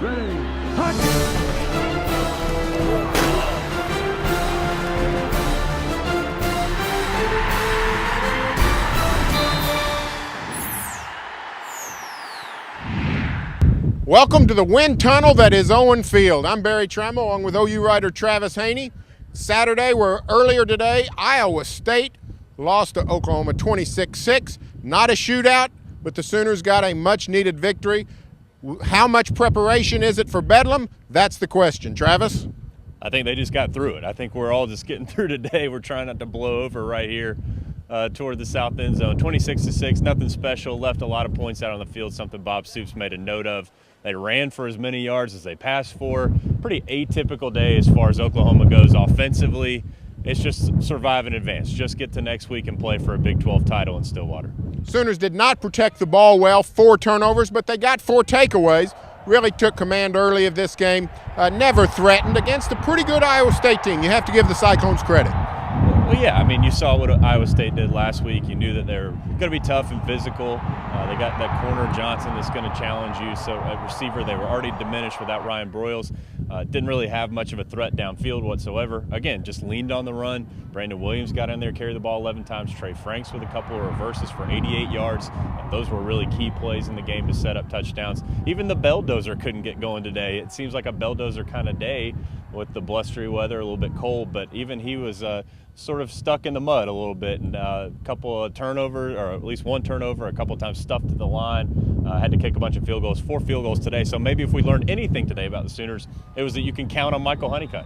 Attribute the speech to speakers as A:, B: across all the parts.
A: Ready, hunt!
B: Welcome to the wind tunnel that is Owen Field. I'm Berry Tramel along with OU writer Travis Haney. Saturday, where earlier today, Iowa State lost to Oklahoma 26-6. Not a shootout, but the Sooners got a much-needed victory. How much preparation is it for Bedlam? That's the question. Travis?
C: I think they just got through it. I think we're all just getting through today. We're trying not to blow over right here toward the south end zone. 26-6, nothing special. Left a lot of points out on the field, something Bob Stoops made a note of. They ran for as many yards as they passed for. Pretty atypical day as far as Oklahoma goes offensively. It's just survive and advance. Just get to next week and play for a Big 12 title in Stillwater.
B: Sooners did not protect the ball well, 4 turnovers, but they got 4 takeaways. Really took command early of this game. Never threatened against a pretty good Iowa State team. You have to give the Cyclones credit.
C: Well, yeah, I mean, you saw what Iowa State did last week. You knew that they're going to be tough and physical. They got that corner Johnson that's going to challenge you. So at receiver, they were already diminished without Ryan Broyles. Didn't really have much of a threat downfield whatsoever. Again, just leaned on the run. Brandon Williams got in there, carried the ball 11 times. Trey Franks with a couple of reverses for 88 yards. Those were really key plays in the game to set up touchdowns. Even the Belldozer couldn't get going today. It seems like a Belldozer kind of day with the blustery weather, a little bit cold, but even he was sort of stuck in the mud a little bit, and a couple of turnovers, or at least one turnover, a couple of times stuffed to the line, had to kick a bunch of field goals, 4 field goals today. So maybe if we learned anything today about the Sooners, it was that you can count on Michael Honeycutt.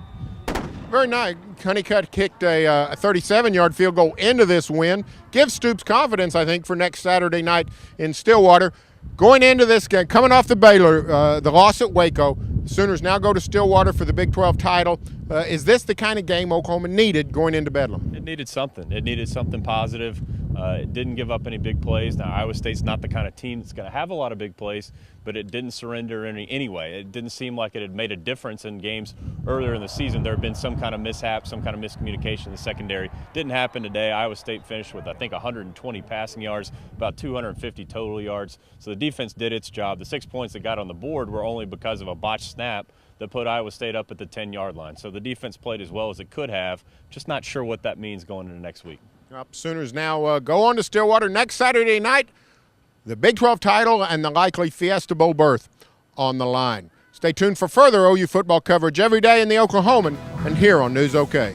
B: Very nice. Honeycutt kicked a 37-yard field goal into this win. Gives Stoops confidence, I think, for next Saturday night in Stillwater. Going into this game, coming off the Baylor, the loss at Waco, the Sooners now go to Stillwater for the Big 12 title. Is this the kind of game Oklahoma needed going into Bedlam?
C: It needed something. It needed something positive. It didn't give up any big plays. Now, Iowa State's not the kind of team that's going to have a lot of big plays, but it didn't surrender anyway. It didn't seem like it had made a difference in games earlier in the season. There had been some kind of mishap, some kind of miscommunication in the secondary. Didn't happen today. Iowa State finished with, I think, 120 passing yards, about 250 total yards. So the defense did its job. The 6 points that got on the board were only because of a botched snap that put Iowa State up at the 10-yard line. So the defense played as well as it could have. Just not sure what that means going into next week.
B: Sooners now go on to Stillwater next Saturday night. The Big 12 title and the likely Fiesta Bowl berth on the line. Stay tuned for further OU football coverage every day in the Oklahoman and here on News OK.